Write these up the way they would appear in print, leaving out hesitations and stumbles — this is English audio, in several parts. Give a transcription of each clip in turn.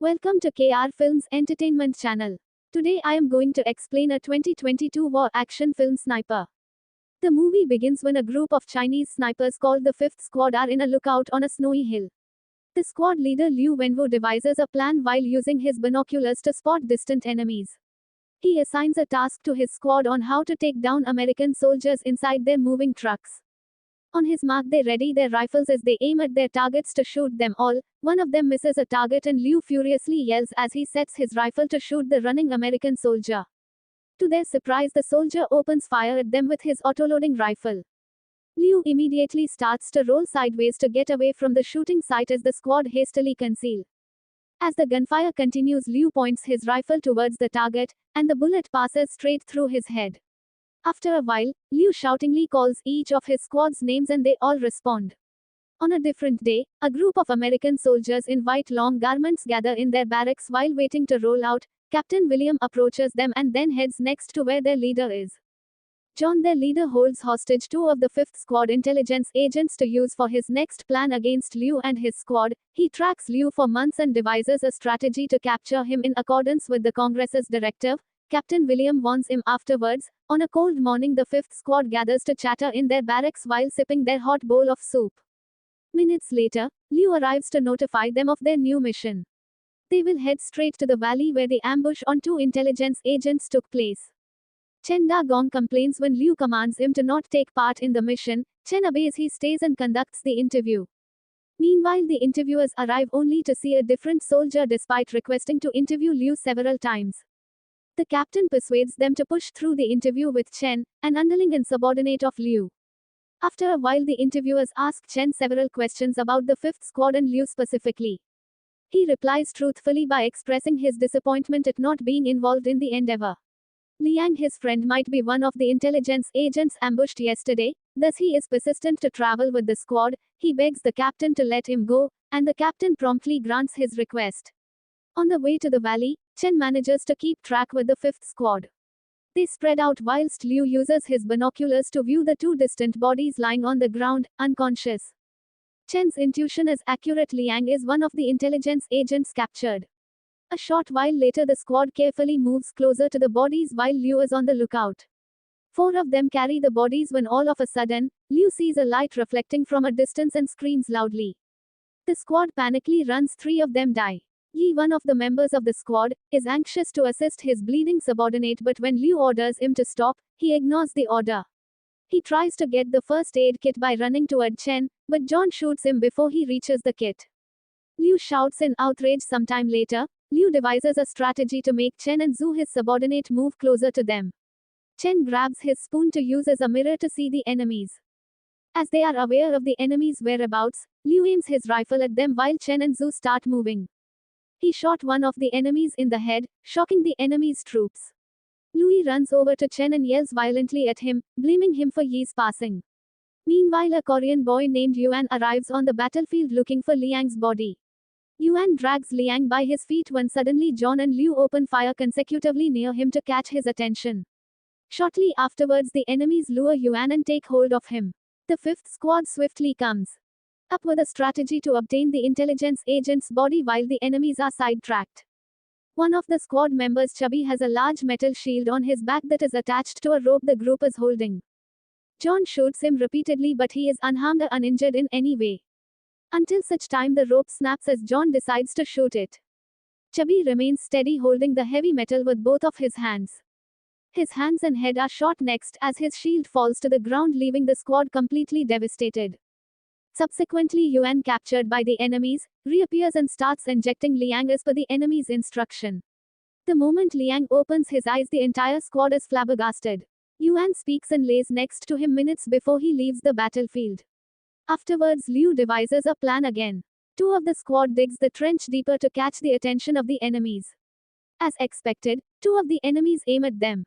Welcome to KR Films Entertainment Channel. Today I am going to explain a 2022 war action film Sniper. The movie begins when a group of Chinese snipers called the 5th Squad are in a lookout on a snowy hill. The squad leader Liu Wenwu devises a plan while using his binoculars to spot distant enemies. He assigns a task to his squad on how to take down American soldiers inside their moving trucks. On his mark, they ready their rifles as they aim at their targets to shoot them all. One of them misses a target and Liu furiously yells as he sets his rifle to shoot the running American soldier. To their surprise, the soldier opens fire at them with his autoloading rifle. Liu immediately starts to roll sideways to get away from the shooting site as the squad hastily conceal. As the gunfire continues, Liu points his rifle towards the target, and the bullet passes straight through his head. After a while, Liu shoutingly calls each of his squad's names and they all respond. On a different day, a group of American soldiers in white long garments gather in their barracks while waiting to roll out. Captain William approaches them and then heads next to where their leader is. John, their leader, holds hostage two of the 5th Squad intelligence agents to use for his next plan against Liu and his squad. He tracks Liu for months and devises a strategy to capture him in accordance with the Congress's directive. Captain William warns him afterwards. On a cold morning, the 5th Squad gathers to chatter in their barracks while sipping their hot bowl of soup. Minutes later, Liu arrives to notify them of their new mission. They will head straight to the valley where the ambush on two intelligence agents took place. Chen Da Gong complains when Liu commands him to not take part in the mission. Chen obeys, he stays and conducts the interview. Meanwhile, the interviewers arrive only to see a different soldier despite requesting to interview Liu several times. The captain persuades them to push through the interview with Chen, an underling and subordinate of Liu. After a while, the interviewers ask Chen several questions about the 5th Squad and Liu specifically. He replies truthfully by expressing his disappointment at not being involved in the endeavor. Liang, his friend, might be one of the intelligence agents ambushed yesterday, thus he is persistent to travel with the squad. He begs the captain to let him go, and the captain promptly grants his request. On the way to the valley, Chen manages to keep track with the 5th Squad. They spread out whilst Liu uses his binoculars to view the two distant bodies lying on the ground, unconscious. Chen's intuition is accurate. Liang is one of the intelligence agents captured. A short while later, the squad carefully moves closer to the bodies while Liu is on the lookout. 4 of them carry the bodies when all of a sudden, Liu sees a light reflecting from a distance and screams loudly. The squad panically runs. 3 of them die. Yi, one of the members of the squad, is anxious to assist his bleeding subordinate, but when Liu orders him to stop, he ignores the order. He tries to get the first aid kit by running toward Chen, but John shoots him before he reaches the kit. Liu shouts in outrage. Sometime later, Liu devises a strategy to make Chen and Zhu, his subordinate, move closer to them. Chen grabs his spoon to use as a mirror to see the enemies. As they are aware of the enemy's whereabouts, Liu aims his rifle at them while Chen and Zhu start moving. He shot one of the enemies in the head, shocking the enemy's troops. Liu runs over to Chen and yells violently at him, blaming him for Yi's passing. Meanwhile, a Korean boy named Yuan arrives on the battlefield looking for Liang's body. Yuan drags Liang by his feet when suddenly John and Liu open fire consecutively near him to catch his attention. Shortly afterwards, the enemies lure Yuan and take hold of him. The 5th Squad swiftly comes up with a strategy to obtain the intelligence agent's body while the enemies are sidetracked. One of the squad members, Chubby, has a large metal shield on his back that is attached to a rope the group is holding. John shoots him repeatedly, but he is unharmed or uninjured in any way. Until such time the rope snaps as John decides to shoot it. Chubby remains steady, holding the heavy metal with both of his hands. His hands and head are shot next as his shield falls to the ground, leaving the squad completely devastated. Subsequently, Yuan, captured by the enemies, reappears and starts injecting Liang as per the enemy's instruction. The moment Liang opens his eyes, the entire squad is flabbergasted. Yuan speaks and lays next to him minutes before he leaves the battlefield. Afterwards, Liu devises a plan again. 2 of the squad digs the trench deeper to catch the attention of the enemies. As expected, 2 of the enemies aim at them.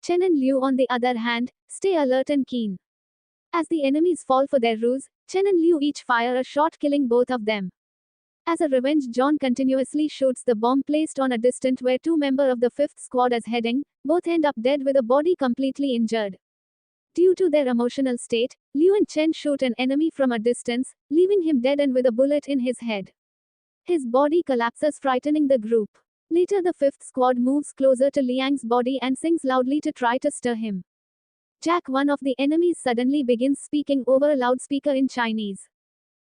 Chen and Liu, on the other hand, stay alert and keen. As the enemies fall for their ruse, Chen and Liu each fire a shot, killing both of them. As a revenge, John continuously shoots the bomb placed on a distance where 2 members of the 5th Squad is heading. Both end up dead with a body completely injured. Due to their emotional state, Liu and Chen shoot an enemy from a distance, leaving him dead and with a bullet in his head. His body collapses, frightening the group. Later, the fifth squad moves closer to Liang's body and sings loudly to try to stir him. Jack, one of the enemies, suddenly begins speaking over a loudspeaker in Chinese.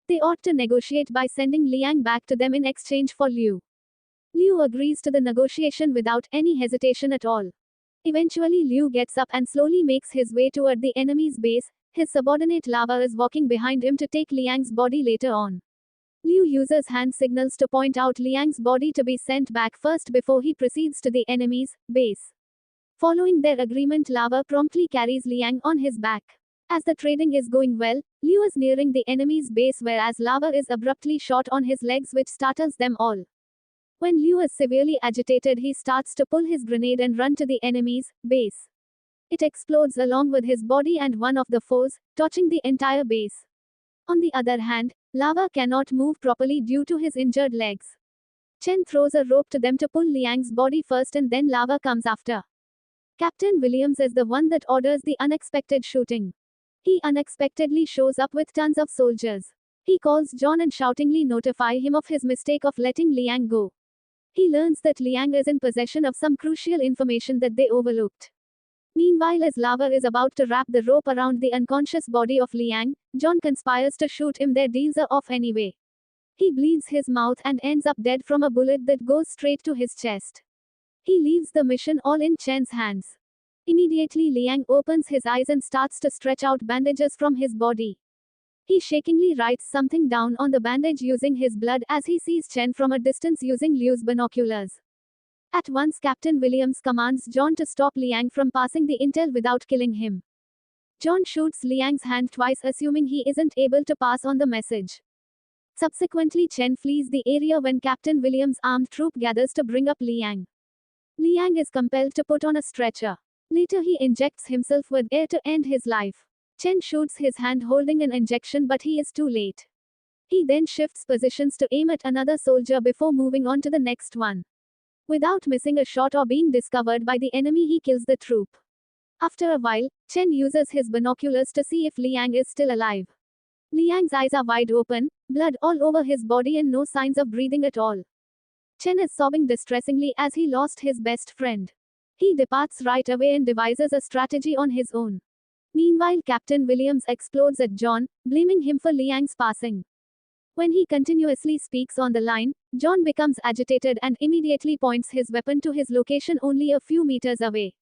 They ought to negotiate by sending Liang back to them in exchange for Liu. Liu agrees to the negotiation without any hesitation at all. Eventually, Liu gets up and slowly makes his way toward the enemy's base. His subordinate Lava is walking behind him to take Liang's body later on. Liu uses hand signals to point out Liang's body to be sent back first before he proceeds to the enemy's base. Following their agreement, Lava promptly carries Liang on his back. As the trading is going well, Liu is nearing the enemy's base, whereas Lava is abruptly shot on his legs, which startles them all. When Liu is severely agitated, he starts to pull his grenade and run to the enemy's base. It explodes along with his body and one of the foes, torching the entire base. On the other hand, Lava cannot move properly due to his injured legs. Chen throws a rope to them to pull Liang's body first, and then Lava comes after. Captain Williams is the one that orders the unexpected shooting. He unexpectedly shows up with tons of soldiers. He calls John and shoutingly notify him of his mistake of letting Liang go. He learns that Liang is in possession of some crucial information that they overlooked. Meanwhile, as Lava is about to wrap the rope around the unconscious body of Liang, John conspires to shoot him. Their deals are off anyway. He bleeds his mouth and ends up dead from a bullet that goes straight to his chest. He leaves the mission all in Chen's hands. Immediately, Liang opens his eyes and starts to stretch out bandages from his body. He shakingly writes something down on the bandage using his blood as he sees Chen from a distance using Liu's binoculars. At once, Captain Williams commands John to stop Liang from passing the intel without killing him. John shoots Liang's hand twice, assuming he isn't able to pass on the message. Subsequently, Chen flees the area when Captain Williams' armed troop gathers to bring up Liang. Liang is compelled to put on a stretcher. Later, he injects himself with air to end his life. Chen shoots his hand holding an injection, but he is too late. He then shifts positions to aim at another soldier before moving on to the next one. Without missing a shot or being discovered by the enemy, he kills the troop. After a while, Chen uses his binoculars to see if Liang is still alive. Liang's eyes are wide open, blood all over his body and no signs of breathing at all. Chen is sobbing distressingly as he lost his best friend. He departs right away and devises a strategy on his own. Meanwhile, Captain Williams explodes at John, blaming him for Liang's passing. When he continuously speaks on the line, John becomes agitated and immediately points his weapon to his location only a few meters away.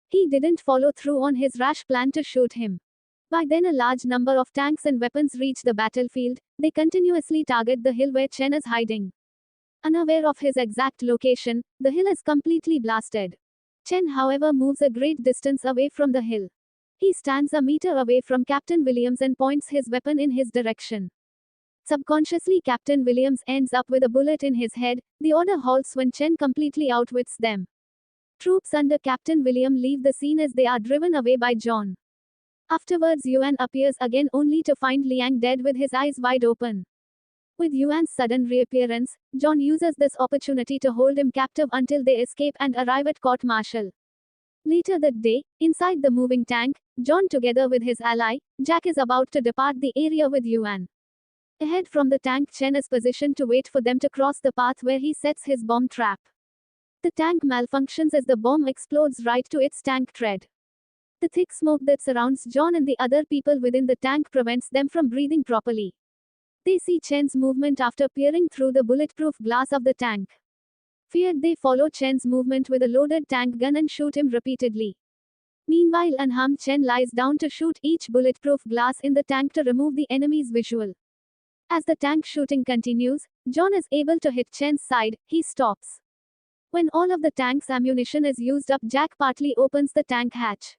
He didn't follow through on his rash plan to shoot him. By then, a large number of tanks and weapons reach the battlefield. They continuously target the hill where Chen is hiding. Unaware of his exact location, the hill is completely blasted. Chen, however, moves a great distance away from the hill. He stands a meter away from Captain Williams and points his weapon in his direction. Subconsciously, Captain Williams ends up with a bullet in his head. The order halts when Chen completely outwits them. Troops under Captain William leave the scene as they are driven away by John. Afterwards, Yuan appears again only to find Liang dead with his eyes wide open. With Yuan's sudden reappearance, John uses this opportunity to hold him captive until they escape and arrive at court-martial. Later that day, inside the moving tank, John together with his ally, Jack, is about to depart the area with Yuan. Ahead from the tank, Chen is positioned to wait for them to cross the path where he sets his bomb trap. The tank malfunctions as the bomb explodes right to its tank tread. The thick smoke that surrounds John and the other people within the tank prevents them from breathing properly. They see Chen's movement after peering through the bulletproof glass of the tank. Feared, they follow Chen's movement with a loaded tank gun and shoot him repeatedly. Meanwhile, unharmed, Chen lies down to shoot each bulletproof glass in the tank to remove the enemy's visual. As the tank shooting continues, John is able to hit Chen's side. He stops. When all of the tank's ammunition is used up, Jack partly opens the tank hatch.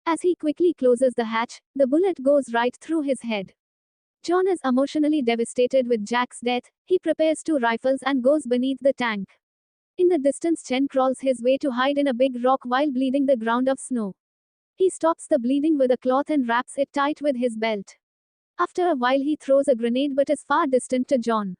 As he quickly closes the hatch, the bullet goes right through his head. John is emotionally devastated with Jack's death. He prepares 2 rifles and goes beneath the tank. In the distance, Chen crawls his way to hide in a big rock while bleeding the ground of snow. He stops the bleeding with a cloth and wraps it tight with his belt. After a while, he throws a grenade but is far distant to John.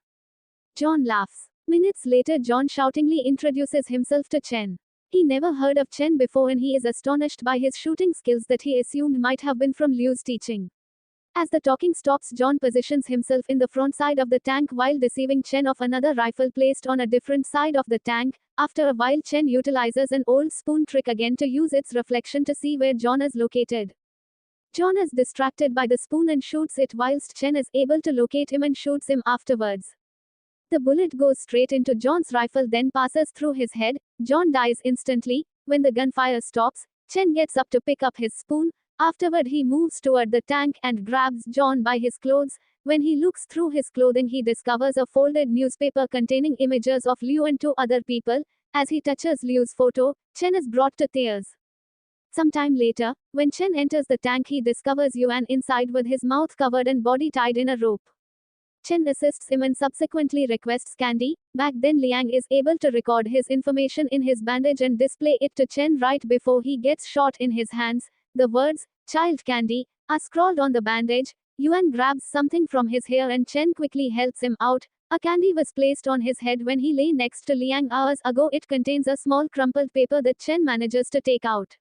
John laughs. Minutes later, John shoutingly introduces himself to Chen. He never heard of Chen before and he is astonished by his shooting skills that he assumed might have been from Liu's teaching. As the talking stops, John positions himself in the front side of the tank while deceiving Chen of another rifle placed on a different side of the tank. After a while, Chen utilizes an old spoon trick again to use its reflection to see where John is located. John is distracted by the spoon and shoots it whilst Chen is able to locate him and shoots him afterwards. The bullet goes straight into John's rifle, then passes through his head. John dies instantly. When the gunfire stops, Chen gets up to pick up his spoon. Afterward, he moves toward the tank and grabs John by his clothes. When he looks through his clothing, he discovers a folded newspaper containing images of Liu and two other people. As he touches Liu's photo, Chen is brought to tears. Sometime later, when Chen enters the tank, he discovers Yuan inside with his mouth covered and body tied in a rope. Chen assists him and subsequently requests candy. Back then, Liang is able to record his information in his bandage and display it to Chen right before he gets shot in his hands. The words, "child candy," are scrawled on the bandage. Yuan grabs something from his hair and Chen quickly helps him out. A candy was placed on his head when he lay next to Liang hours ago. It contains a small crumpled paper that Chen manages to take out.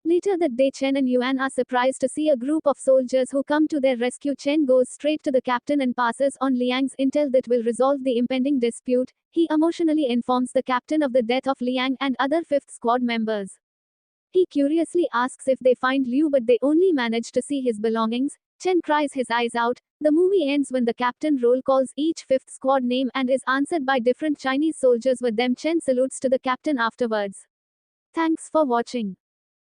Later that day, Chen and Yuan are surprised to see a group of soldiers who come to their rescue. Chen goes straight to the captain and passes on Liang's intel that will resolve the impending dispute. He emotionally informs the captain of the death of Liang and other 5th Squad members. He curiously asks if they find Liu, but they only manage to see his belongings. Chen cries his eyes out. The movie ends when the captain roll calls each 5th Squad name and is answered by different Chinese soldiers with them. Chen salutes to the captain afterwards. Thanks for watching.